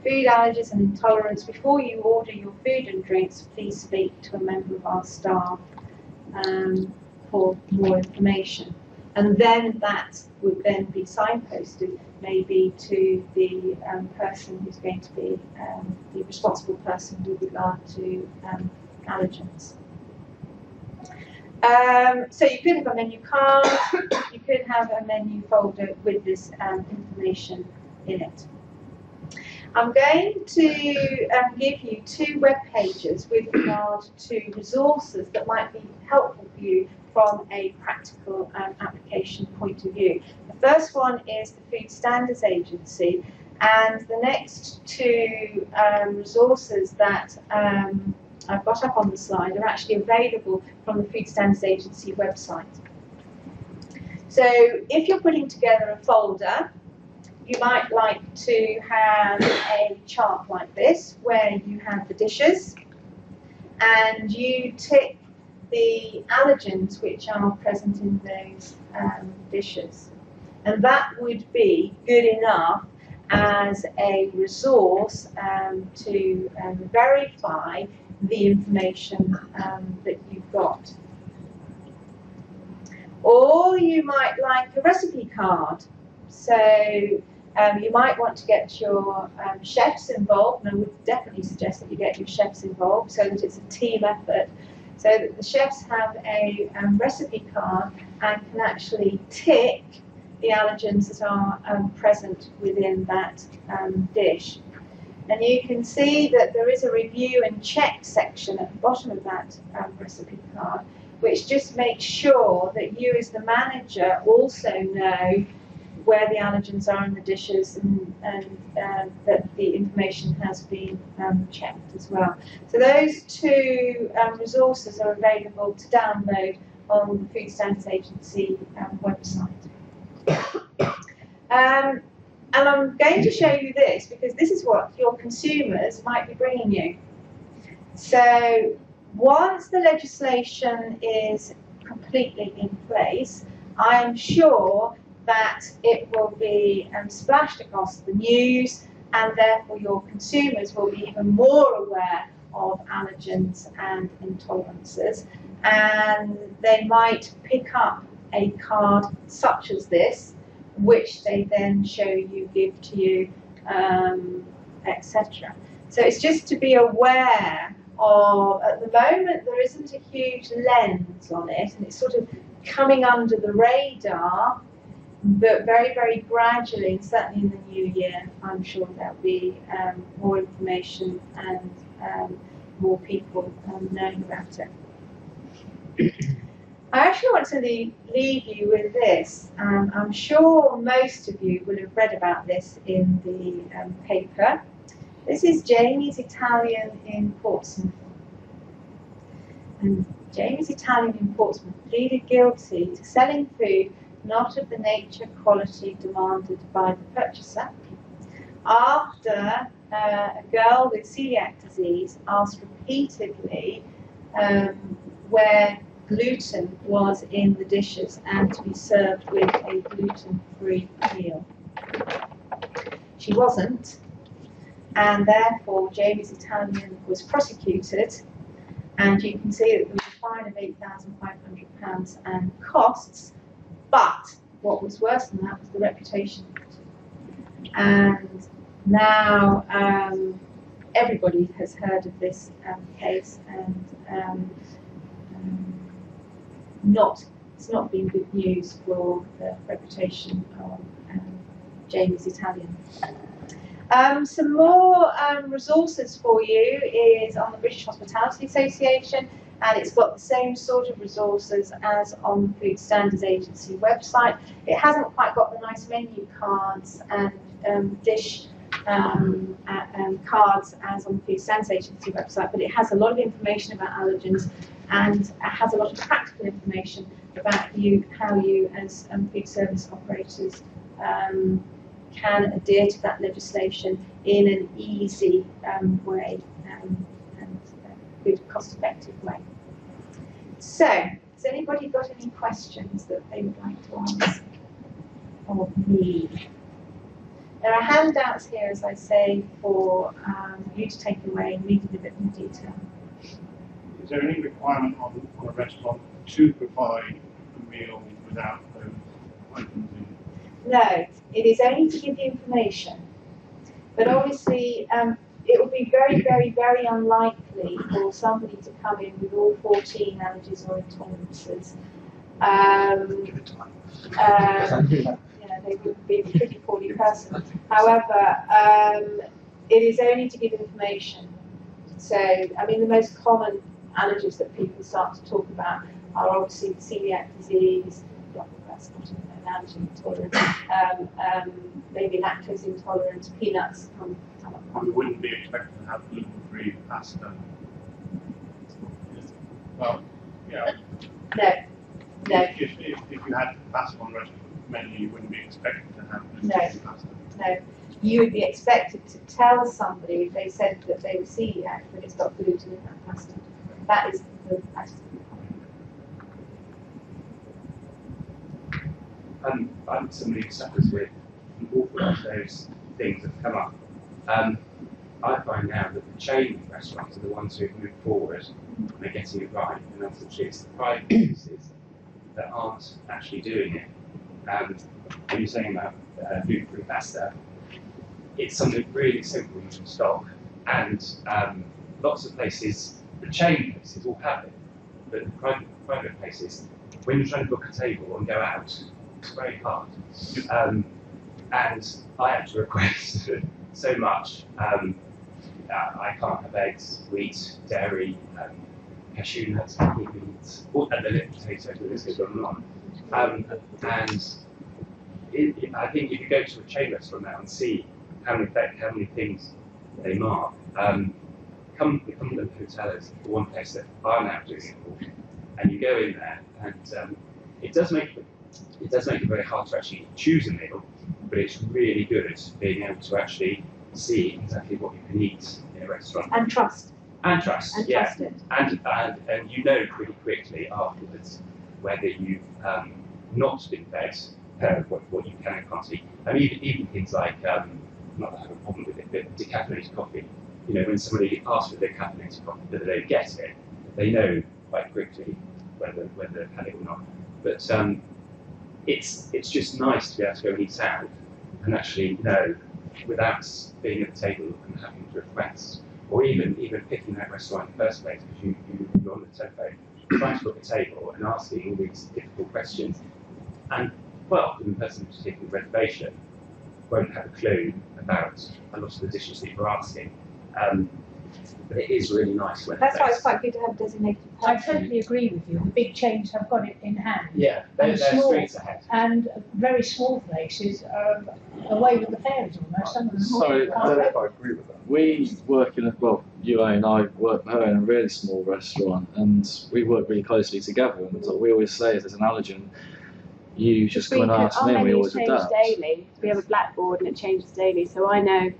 food allergies and intolerance. Before you order your food and drinks, please speak to a member of our staff for more information. And then that would then be signposted maybe to the person who's going to be the responsible person with regard to allergens. So you could have a menu card, you could have a menu folder with this information in it. I'm going to give you 2 web pages with regard to resources that might be helpful for you from a practical application point of view. The first one is the Food Standards Agency, and the next 2 resources that I've got up on the slide are actually available from the Food Standards Agency website. So if you're putting together a folder, you might like to have a chart like this, where you have the dishes, and you tick the allergens which are present in those dishes. And that would be good enough as a resource to verify the information that you've got. Or you might like a recipe card. So you might want to get your chefs involved, and I would definitely suggest that you get your chefs involved so that it's a team effort, so that the chefs have a recipe card and can actually tick the allergens that are present within that dish. And you can see that there is a review and check section at the bottom of that recipe card, which just makes sure that you as the manager also know where the allergens are in the dishes, and that the information has been checked as well. So those 2 resources are available to download on the Food Standards Agency website. And I'm going to show you this because this is what your consumers might be bringing you. So once the legislation is completely in place, I am sure that it will be splashed across the news, and therefore your consumers will be even more aware of allergens and intolerances, and they might pick up a card such as this, which they then show you, give to you, etc. So it's just to be aware of, at the moment there isn't a huge lens on it, and it's sort of coming under the radar, but very, very gradually, and certainly in the new year, I'm sure there'll be more information and more people knowing about it. I actually want to leave you with this. I'm sure most of you will have read about this in the paper. This is Jamie's Italian in Portsmouth. And Jamie's Italian in Portsmouth pleaded guilty to selling food not of the nature quality demanded by the purchaser, after a girl with celiac disease asked repeatedly where gluten was in the dishes and to be served with a gluten-free meal. She wasn't, and therefore Jamie's Italian was prosecuted, and you can see that there was a fine of £8,500 and costs. But what was worse than that was the reputation. And now everybody has heard of this case, and it's not been good news for the reputation of Jamie's Italian. Some more resources for you is on the British Hospitality Association, and it's got the same sort of resources as on the Food Standards Agency website. It hasn't quite got the nice menu cards and dish cards as on the Food Standards Agency website, but it has a lot of information about allergens, and it has a lot of practical information about how you as food service operators can adhere to that legislation in an easy way and a good, cost-effective way. So, has anybody got any questions that they would like to ask of me? There are handouts here, as I say, for you to take away and read in a bit more detail. Is there any requirement on a restaurant to provide a meal without those items in? No, it is only to give the information. But obviously, it would be very, very, very unlikely for somebody to come in with all 14 allergies or intolerances. Give it time. They would be a pretty poorly person. However, it is only to give information. So, I mean, the most common allergies that people start to talk about are obviously celiac disease, that's not an allergy intolerance, maybe lactose intolerance, peanuts come up. We wouldn't be expected to have gluten-free pasta. Well, yeah. No. If you had pasta on the restaurant menu, you wouldn't be expected to have gluten-free pasta. No. You would be expected to tell somebody if they said that they were celiac that it's got gluten in that pasta. That is the pasta. I'm somebody who suffers with an awful lot of those things that come up. I find now that the chain restaurants are the ones who have moved forward and they're getting it right, and unfortunately it's the private businesses that aren't actually doing it. When you're saying about gluten-free pasta, it's something really simple you can stock, and lots of places, the chain places will have it, but the private places, when you're trying to book a table and go out, it's very hard. And I have to request so much. I can't have eggs, wheat, dairy, cashew nuts, beans, and the little potato, but this goes on and on. And I think if you go to a chain restaurant now and see how many things they mark, Cumberland Hotel is the one place that are now doing it all, and you go in there, and it does make it very hard to actually choose a meal, but it's really good being able to actually see exactly what you can eat in a restaurant. And trust. And trust, and yeah. Trust it. And you know pretty quickly afterwards whether you've not been fed what you can and can't eat. I mean, even things like, not that I have a problem with it, but decaffeinated coffee. You know, when somebody asks for decaffeinated coffee, whether they get it, they know quite quickly whether they've had it or not. But it's just nice to be able to go and eat out and actually know without being at the table and having to request, or even picking that restaurant in the first place because you're on the telephone trying to book a table and asking all these difficult questions. And quite often the person who's taking the reservation won't have a clue about a lot of the dishes that you're asking. But it is really nice when that's why it's quite good to have a designated person. I totally agree with you. The big chains have got it in hand. Yeah, they're streets ahead. And very small places are away with the fairies almost. Some of them Sorry, I don't know if I agree with that. We work in you and I work in a really small restaurant, and we work really closely together. And we always say, if there's an allergen, you just come and ask me, and we always adapt. Daily. We have a blackboard and it changes daily, so I know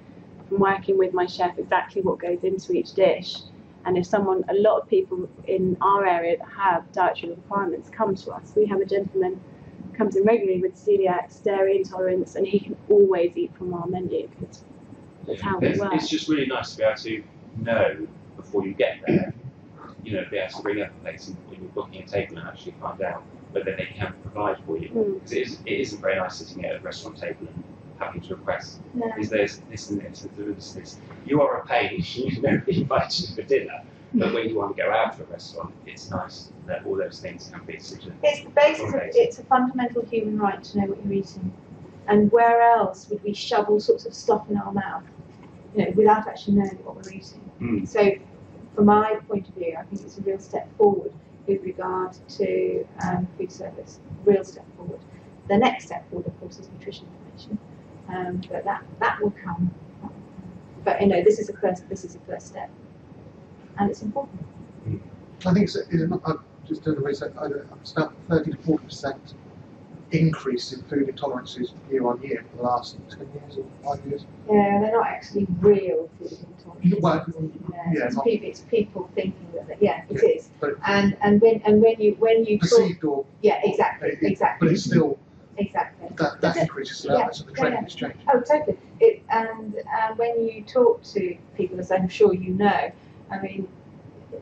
from working with my chef exactly what goes into each dish. And if a lot of people in our area that have dietary requirements come to us, we have a gentleman who comes in regularly with celiac, dairy intolerance, and he can always eat from our menu because that's how we work. It's just really nice to be able to know before you get there, be able to bring up a place and when you're booking a table and actually find out whether they can provide for you. Because it isn't very nice sitting at a restaurant table and having to request, is there's this and this and this. You are a pain, you know, invite you for dinner, but when you want to go out to a restaurant, it's nice that all those things can be sort of. It's the basis of, it's a fundamental human right to know what you're eating. And where else would we shove all sorts of stuff in our mouth, without actually knowing what we're eating? So, from my point of view, I think it's a real step forward with regard to food service, real step forward. The next step forward, of course, is nutrition information. But that will come. But this is a first step, and it's important. I think it's just doing the research. It's about 30 to 40% increase in food intolerances year on year for the last 10 years or 5 years. Yeah, they're not actually real food intolerances. Well, it's people thinking that it is. But and when you perceived talk, or exactly. But it's still exactly. That increases, so the trend is changing. Oh, totally. And when you talk to people, as I'm sure you know, I mean,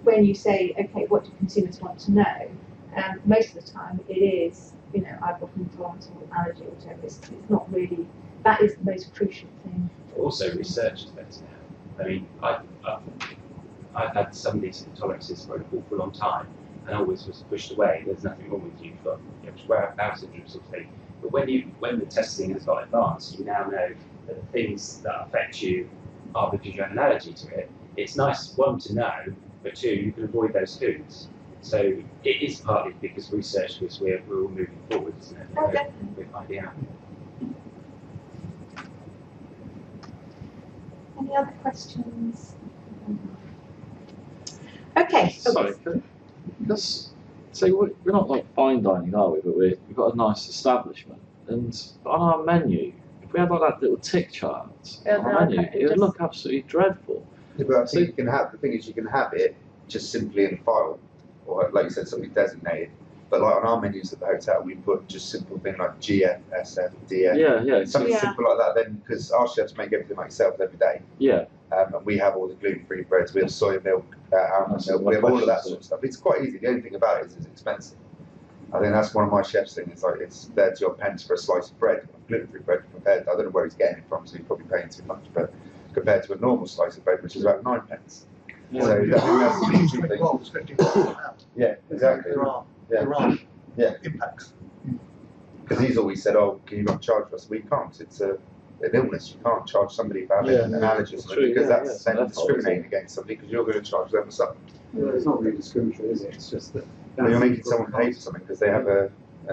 when you say, okay, what do consumers want to know? Most of the time it is, I've got an intolerance or allergy or whatever. It's not really, that is the most crucial thing. Also, research is better I mean, I've had some of these intolerances for an awful long time, and always was pushed away. There's nothing wrong with you, but bowel syndrome sort of thing. But when the testing has got advanced, you now know that the things that affect you are because you have an allergy to it. It's nice, one, to know, but two, you can avoid those foods. So it is partly because research, because we're all moving forward, isn't it? Okay. We're finding out. Any other questions? Okay. Sorry, because we're not like fine dining, are we? But we've got a nice establishment, and on our menu, if we had like that little tick chart on our menu, it would look absolutely dreadful. Yeah, but I think you can have, the thing is you can have it just simply in a file, or like you said, something designated. But like on our menus at the hotel, we put just simple things like GF, SF, DF. Yeah. Something simple like that. Then, because our chefs make everything like yourself every day. Yeah. And we have all the gluten-free breads. We have soy milk, almond milk. We have all of that sort of stuff. It's quite easy. The only thing about it is it's expensive. I think that's one of my chef's things. It's like it's 30 odd pence for a slice of bread, gluten-free bread, compared to, I don't know where he's getting it from, so he's probably paying too much. But compared to a normal slice of bread, which is about 9 pence. Yeah. So I think that's the huge thing. Yeah, exactly. There are impacts. Because he's always said, "Oh, can you not charge for us?" We can't. It's an illness. You can't charge somebody for having an allergy, because that's then discriminating against somebody, because you're going to charge them for something. Well, it's not really discriminatory, is it? It's just that You're making someone pay for something because they have an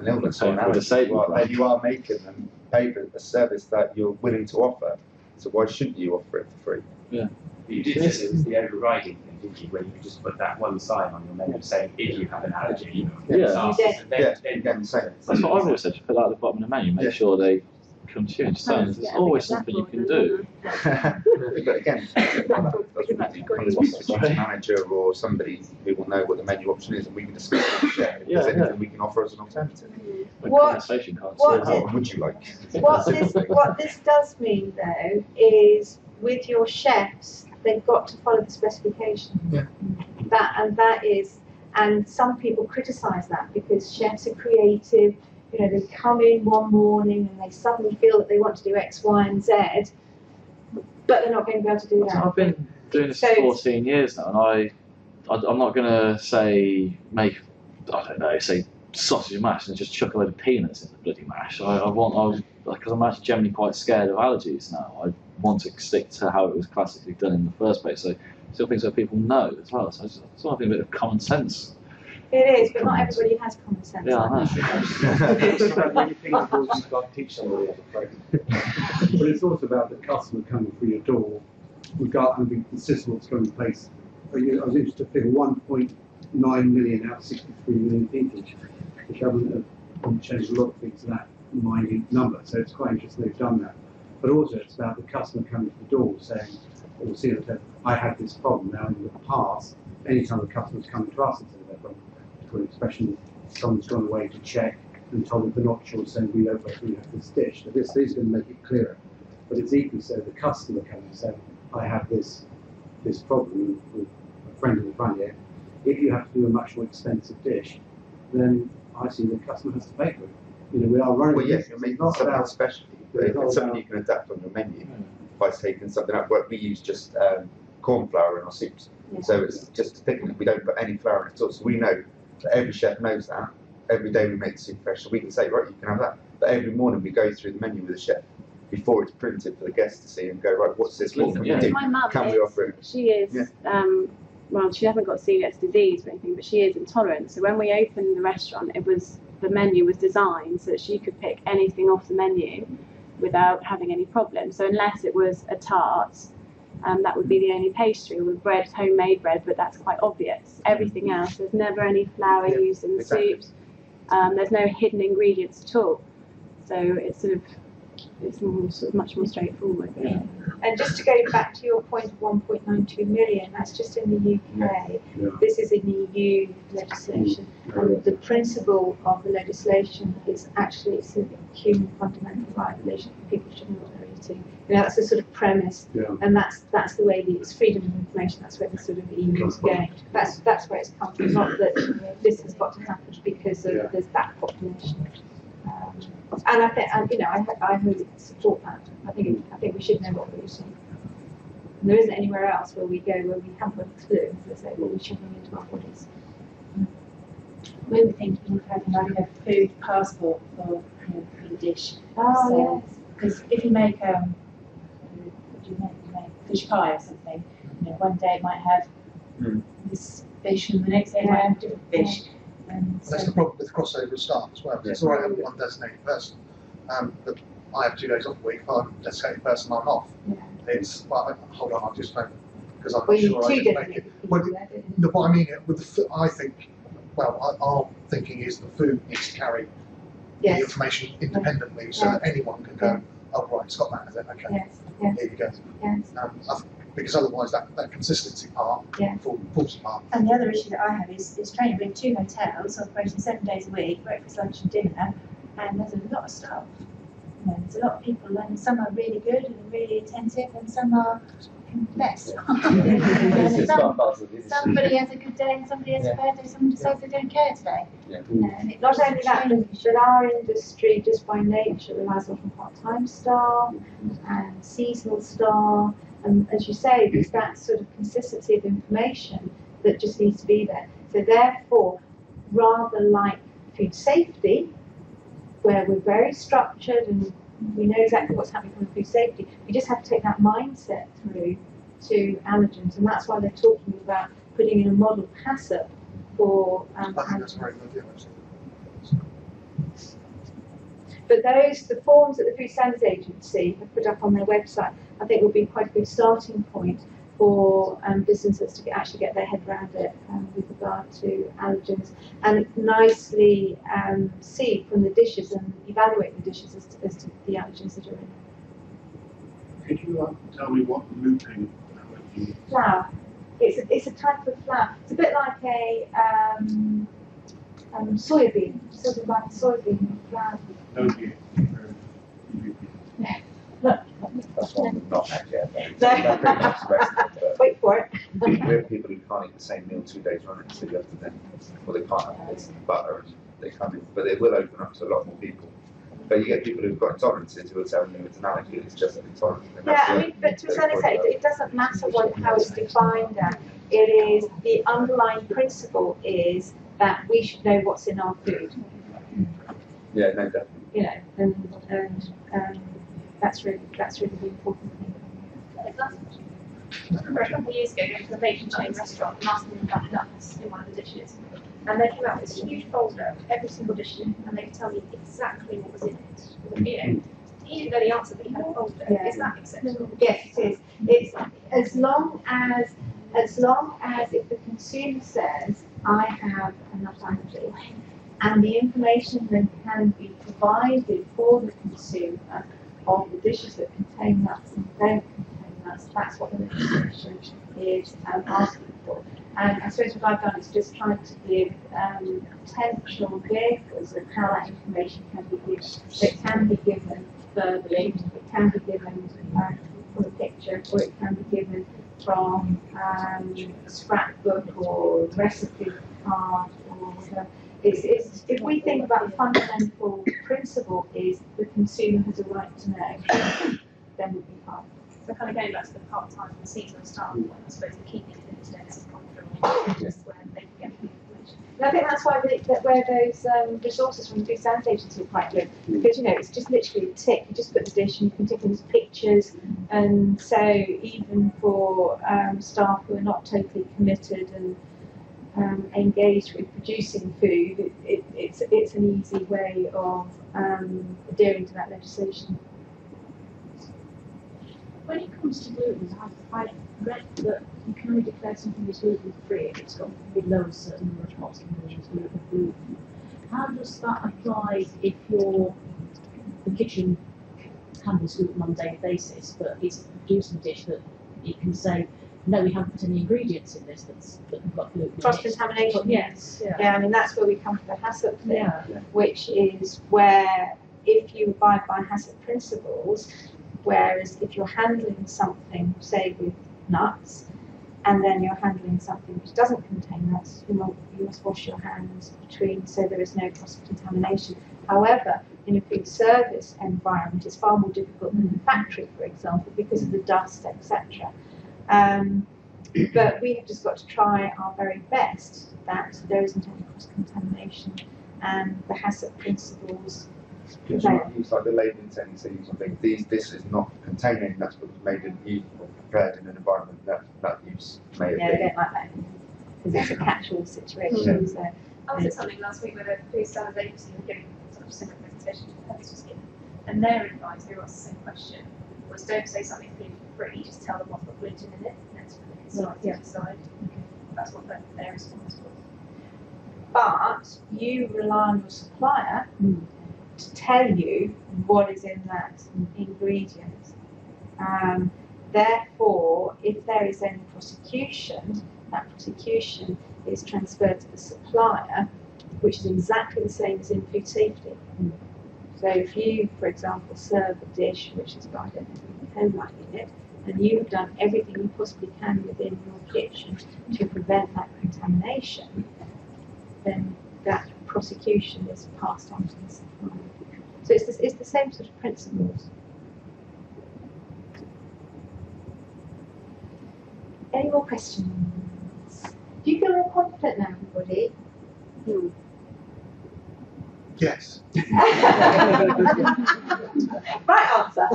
illness or an allergy. And you are making them pay for a service that you're willing to offer. So why shouldn't you offer it for free? Yeah. You did say it was the overriding thing, didn't you? When you just put that one sign on your menu saying if you have an allergy, Yeah. then Again, same. That's what I've always said. Just put that at the bottom of the menu. Make sure they come to you and just tell them there's always something you can do. But again, a manager or somebody who will know what the menu option is, and we can discuss it and share if there's anything we can offer as an alternative. What Would you like? What this does mean, though, is with your chefs, they've got to follow the specification. Yeah. That is, and some people criticise that because chefs are creative. You know, they come in one morning and they suddenly feel that they want to do X, Y, and Z, but they're not going to be able to do that. I've been doing this for 14 years now, and I'm not going to say say sausage and mash and just chuck a load of peanuts in the bloody mash. Because I'm actually generally quite scared of allergies now. I want to stick to how it was classically done in the first place. So still things that people know as well. So it's sort of a bit of common sense. It is, but not everybody has common sense. Yeah, I know. teach somebody, I'm afraid. But it's also about the customer coming through your door, regarding the system that's going in place. I was interested to figure 1.9 million out of 63 million people, which haven't changed a lot of things to that minute number. So it's quite interesting they've done that. But also it's about the customer coming to the door saying, or seeing that I had this problem. Now in the past, anytime a customer's coming to us and saying they've got an expression, someone's gone away to check and told them they're not sure, saying we don't think we have this dish. So this is going to make it clearer. But it's equally so the customer coming and saying, I have this problem with a friend in the front here. If you have to do a much more expensive dish, then I see the customer has to pay for it. You know, we are running. Well, yes, I mean, not something about specialty, but it's something you can adapt on your menu by taking something out. We use just corn flour in our soups, so it's just a thickener. We don't put any flour in it at all. So we know that every chef knows that. Every day we make the soup fresh, so we can say, right, you can have that. But every morning we go through the menu with the chef before it's printed for the guests to see and go, right, what's this? What can we do? My mum Can we offer it? She is, well, she hasn't got celiac disease or anything, but she is intolerant. So when we opened the restaurant, the menu was designed so that she could pick anything off the menu without having any problem. So unless it was a tart, that would be the only pastry, or the bread, homemade bread, but that's quite obvious. Everything else, there's never any flour used in the soups. There's no hidden ingredients at all. So it's much more straightforward. Yeah. And just to go back to your point of 1.92 million, that's just in the UK. Yeah. This is in EU legislation. And the principle of the legislation is actually it's a human fundamental right. People should know what they're eating. You know, that's the sort of premise. Yeah. And that's the way it's freedom of information. That's where the sort of EU is going. That's where it's come from. Not that this has got to happen because there's that population. And I think, I wholly support that. I think we should know what we're eating. And there isn't anywhere else where we go where we haven't got a clue to say what we're shoving into our bodies. We were thinking of having like a food passport for the dish. Oh, So, yes. because if you make what do you make? You make fish pie or something. One day it might have this fish, and the next day it might have different fish. And That's the problem with crossover staff as well. It's all right having one designated person, but I have 2 days off a week. If I'm a designated person, I'm off. Yeah. It's well, hold on, I'll just phone because I'm Well, not you sure I two can don't make it. make Well, it. no, what I mean with the I think, well, our thinking is the food needs to carry the Yes. information independently, so that anyone can go, oh right, it's got that, is it? Okay, Yes. Yes. here you go. Yes. Because otherwise that consistency part falls apart. And the other issue that I have is training. We have 2 hotels operating 7 days a week, breakfast, lunch and dinner, and there's a lot of staff. There's a lot of people, and some are really good and really attentive, and some are less. Somebody has a good day and somebody has a bad day, someone decides they don't care today. And Not only that, but our industry, just by nature, relies on part-time staff and seasonal staff. And as you say, there's that sort of consistency of information that just needs to be there. So therefore, rather like food safety, where we're very structured and we know exactly what's happening from food safety, we just have to take that mindset through to allergens. And that's why they're talking about putting in a model HACCP for I think that's a allergens. very good idea, actually. But the forms that the Food Standards Agency have put up on their website, I think will be quite a good starting point for businesses to actually get their head around it with regard to allergens, and nicely see from the dishes and evaluate the dishes as to the allergens that are in them. Could you tell me what looping allergy is? Flour. It's a type of flour. It's a bit like a soybean, sort of like a soybean flour. Opiate. That's one we've not had yet. That's pretty much the rest of it, but Wait for it. we have people who can't eat the same meal 2 days running, so you have to then, well, they can't have this butter, and they come in, but it will open up to a lot more people. But you get people who've got intolerances who will tell you it's an allergy, it's just an intolerance. And Yeah, that's I the- mean, but to a that's certain the extent, point. it doesn't matter how it's defined as. It is the underlying principle is that we should know what's in our food, Yeah, no, definitely. and that's really the important thing. For a couple of years ago, going to a bacon chain restaurant and asking them about nuts in one of the dishes. And they came out with this huge folder of every single dish in, and they could tell me exactly what was in it. He didn't know the answer, but he had a folder. Yeah. Is that acceptable? Yes, it is. It's as long as if the consumer says, I have a nut allergy, and the information then can be provided for the consumer of the dishes that contain nuts and don't contain nuts, that's what the legislation is asking for. And I suppose what I've done is just tried to give potential vehicles of how that information can be given. So it can be given verbally, it can be given from a picture, or it can be given from a scrapbook or recipe card or whatever. If we think about the fundamental principle is the consumer has a right to know, then we'll be fine. So kind of going back to the part-time and seasonal staff one, I suppose the key thing is that internet is comfortable, just where they can get the information. And I think that's why where those resources from the Food Standards Agency are quite good, because it's just literally a tick. You just put the dish and you can tick in pictures, and so even for staff who are not totally committed and engaged with producing food, it's an easy way of adhering to that legislation. When it comes to gluten, I've read that you can only declare something as gluten-free if it's got below a certain number of parts contains gluten. How does that apply if the kitchen handles gluten on a daily basis, but it's producing a dish that it can say, no, we haven't put any ingredients in this that have got gluten. Cross-contamination, yes. Yeah, I mean, that's where we come to the HACCP thing, Yeah. which is where if you abide by HACCP principles, whereas if you're handling something, say with nuts, and then you're handling something which doesn't contain nuts, you must wash your hands between so there is no cross-contamination. However, in a food service environment, it's far more difficult than in a factory, for example, because of the dust, etc. But we have just got to try our very best that there isn't any cross-contamination and the HACCP principles. It's not used like the labelling techniques they use on things. This is not containing, that's what was made and used or prepared in an environment that use may have Yeah, been. they don't like that because it's a catch-all situation. So I was at something last week where the Food Standards Agency were giving sort of similar presentation to the was given, and their advice, they were asked the same question, was don't say something's gluten-free, just tell them what's got gluten in it, and that's what they can decide. That's what their response was. but you rely on your supplier to tell you what is in that ingredient. Therefore, if there is any prosecution, that prosecution is transferred to the supplier, which is exactly the same as in food safety. So if you, for example, serve a dish which has got an E. coli in it, and you have done everything you possibly can within your kitchen to prevent that contamination, then that prosecution is passed on to the supplier. So it's the same sort of principles. Any more questions? Do you feel more confident now, everybody? Yes. Right answer.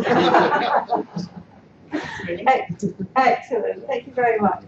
Excellent. Thank you very much.